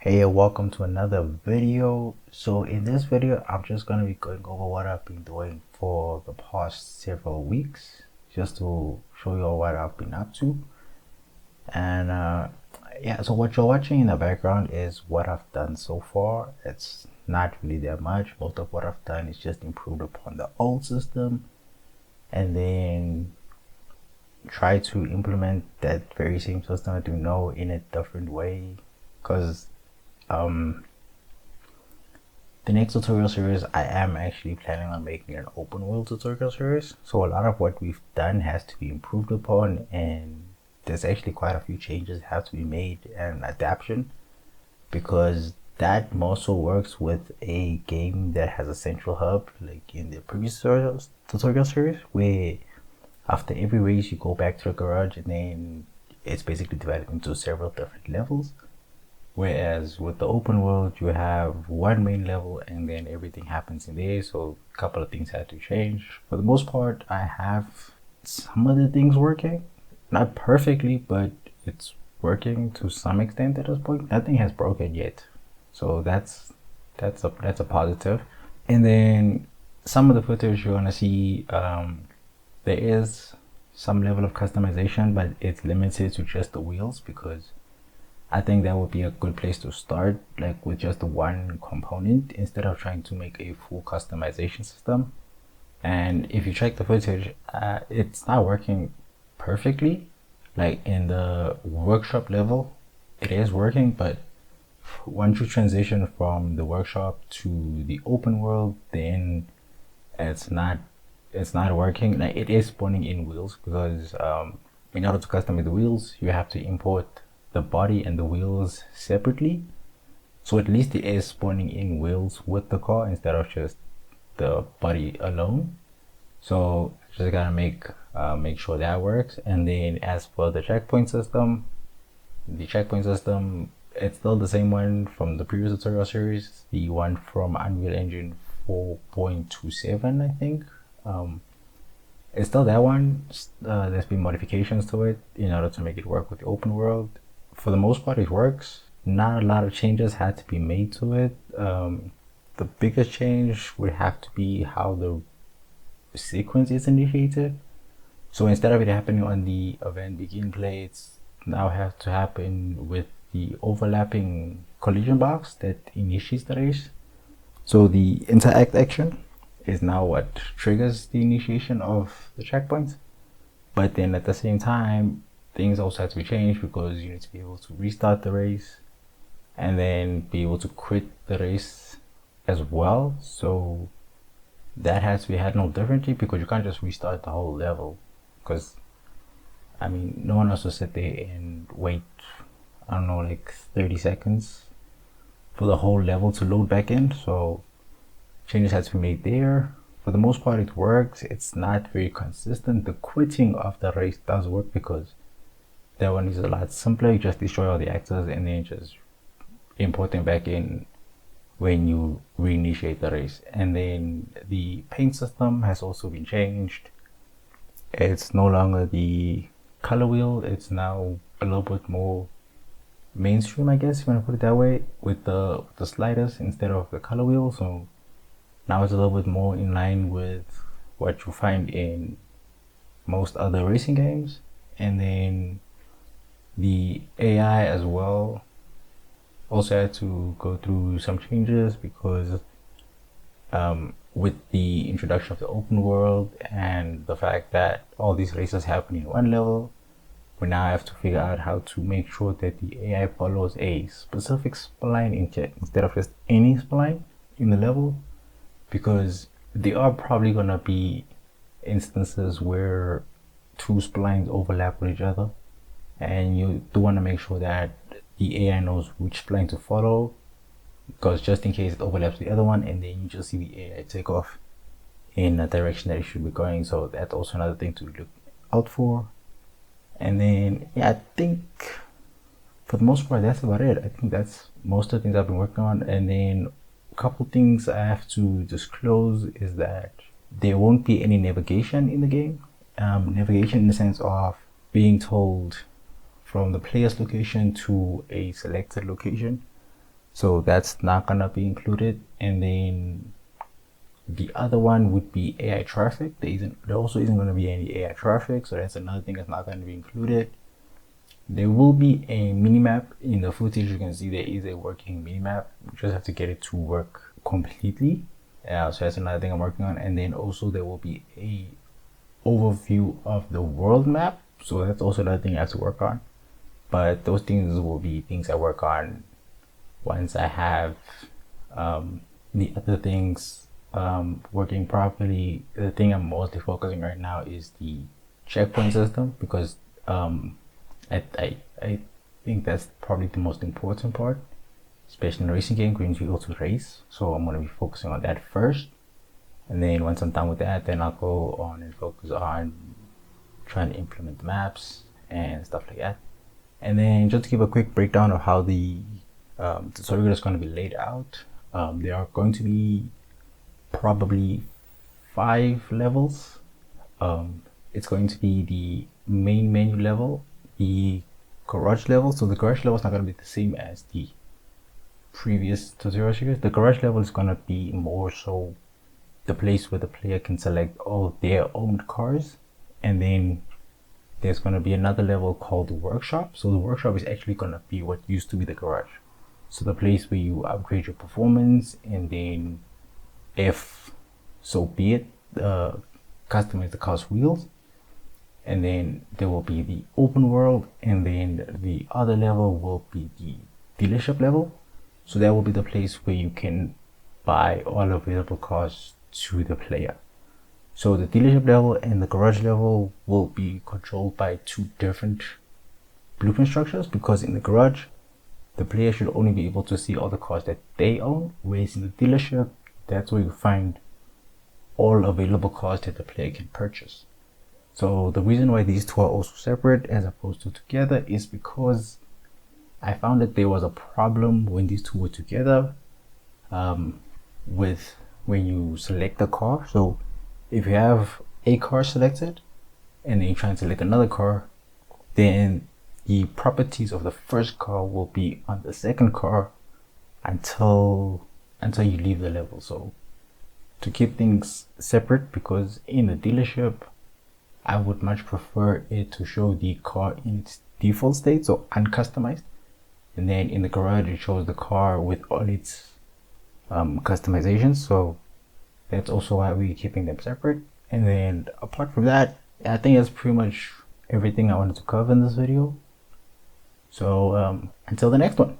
Hey, welcome to another video. So in this video, I'm just going to be going over what I've been doing for the past several weeks, just to show you all what I've been up to. And yeah, so what you're watching in the background is what I've done so far. It's not really that much. Most of what I've done is just improved upon the old system and then try to implement that very same system that you know in a different way, because the next tutorial series I am actually planning on making an open world tutorial series. So a lot of what we've done has to be improved upon, and there's actually quite a few changes that have to be made and adaptation, because that also works with a game that has a central hub, like in the previous tutorial series, where after every race you go back to the garage and then it's basically divided into several different levels. Whereas with the open world, you have one main level and then everything happens in there. So a couple of things had to change. For the most part, I have some of the things working. Not perfectly, but it's working to some extent at this point. Nothing has broken yet. So that's a positive. And then some of the footage you're gonna see, there is some level of customization, but it's limited to just the wheels, because I think that would be a good place to start, like with just one component instead of trying to make a full customization system. And if you check the footage, it's not working perfectly. Like in the workshop level, it is working, but once you transition from the workshop to the open world, then it's not working. Like, it is spawning in wheels, because in order to customize the wheels, you have to import the body and the wheels separately. So at least it is spawning in wheels with the car instead of just the body alone. So just gotta make sure that works. And then as for the checkpoint system, it's still the same one from the previous tutorial series, the one from Unreal Engine 4.27, I think. It's still that one. There's been modifications to it in order to make it work with the open world. For the most part, it works. Not a lot of changes had to be made to it. The biggest change would have to be how the sequence is initiated. So instead of it happening on the event begin play, it's now have to happen with the overlapping collision box that initiates the race. So the interact action is now what triggers the initiation of the checkpoint. But then at the same time, things also have to be changed, because you need to be able to restart the race and then be able to quit the race as well. So that has to be handled differently, because you can't just restart the whole level, because I mean, no one has to sit there and wait, I don't know, like 30 seconds for the whole level to load back in. So changes have to be made there. For the most part, it works. It's not very consistent. The quitting of the race does work, because that one is a lot simpler. You just destroy all the actors and then just import them back in when you reinitiate the race. And then the paint system has also been changed. It's no longer the color wheel. It's now a little bit more mainstream, I guess, if you want to put it that way, with the sliders instead of the color wheel. So now it's a little bit more in line with what you find in most other racing games. And then the AI as well also had to go through some changes, because with the introduction of the open world and the fact that all these races happen in one level, we now have to figure out how to make sure that the AI follows a specific spline instead of just any spline in the level, because there are probably gonna be instances where two splines overlap with each other, and you do want to make sure that the AI knows which spline to follow, because just in case it overlaps the other one, and then you just see the AI take off in a direction that it should be going. So that's also another thing to look out for. And then yeah, I think for the most part that's about it. I think that's most of the things I've been working on. And then a couple things I have to disclose is that there won't be any navigation in the game. Navigation in the sense of being told from the player's location to a selected location. so that's not gonna be included. And then the other one would be AI traffic. There also isn't going to be any AI traffic, so that's another thing that's not going to be included. There will be a minimap in the footage. You can see there is a working minimap. You just have to get it to work completely. So that's another thing I'm working on. And then also there will be a overview of the world map. So that's also another thing I have to work on. But those things will be things I work on once I have the other things working properly. The thing I'm mostly focusing right now is the checkpoint system, because I think that's probably the most important part, especially in a racing game, when you go to race. So I'm going to be focusing on that first, and then once I'm done with that, then I'll go on and focus on trying to implement the maps and stuff like that. And then just to give a quick breakdown of how the tutorial is going to be laid out, there are going to be probably 5 levels. It's going to be the main menu level, the garage level. So the garage level is not going to be the same as the previous tutorial series. The garage level is going to be more so the place where the player can select all their own cars. And then there's going to be another level called the workshop. So the workshop is actually going to be what used to be the garage. So the place where you upgrade your performance, and then, if so be it, customize the car's wheels. And then there will be the open world, and then the other level will be the dealership level. So that will be the place where you can buy all available cars to the player. So the dealership level and the garage level will be controlled by 2 different blueprint structures, because in the garage the player should only be able to see all the cars that they own, whereas in the dealership, that's where you find all available cars that the player can purchase. So the reason why these 2 are also separate as opposed to together is because I found that there was a problem when these 2 were together with when you select a car. So if you have a car selected and then you try and select another car, then the properties of the first car will be on the second car until you leave the level. So to keep things separate, because in the dealership I would much prefer it to show the car in its default state, so uncustomized, and then in the garage it shows the car with all its customizations. So that's also why we're keeping them separate. And then apart from that, I think that's pretty much everything I wanted to cover in this video. So until the next one.